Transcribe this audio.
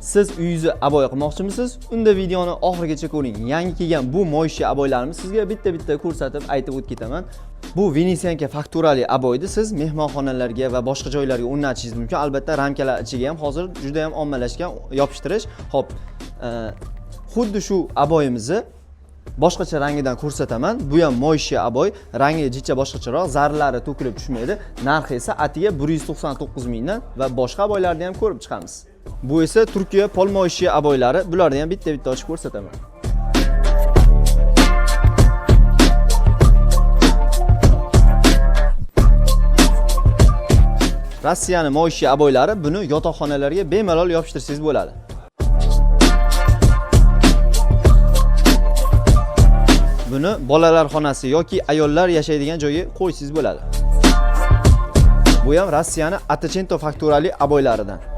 Siz uyingizni aboy qilmoqchimisiz? Unda videoni oxirigacha ko'ring. Yangi kelgan bu moyshi aboylarni sizga bitta ko'rsatib aytib o'tib ketaman. Bu Venesianka fakturali aboyni siz mehmonxonalarga va boshqa joylarga o'rnatishingiz mumkin. Albatta, ramkalar ichiga ham hozir juda ham ommalashgan yopishtirish. Xo'p, xuddi shu aboyimizni boshqacha rangidan ko'rsataman. Bu ham moyshi aboy, rangi jicha boshqacharoq, zarlari to'kilib tushmaydi. Narxi esa atiga 199 mingdan va boshqa aboylarni ham ko'rib chiqamiz. Bu esa Turkiya polmoyshi aboylari. Bularni ham bitta ochib ko'rsataman. Rossiyaning moyshi aboylari, buni yotoqxonalarga bemalol yopishtirsangiz bo'ladi. Buni bolalar xonasi yoki ayollar yashaydigan joyga qo'ysangiz bo'ladi. Bu ham Rossiyaning Atachento fakturali aboylaridan.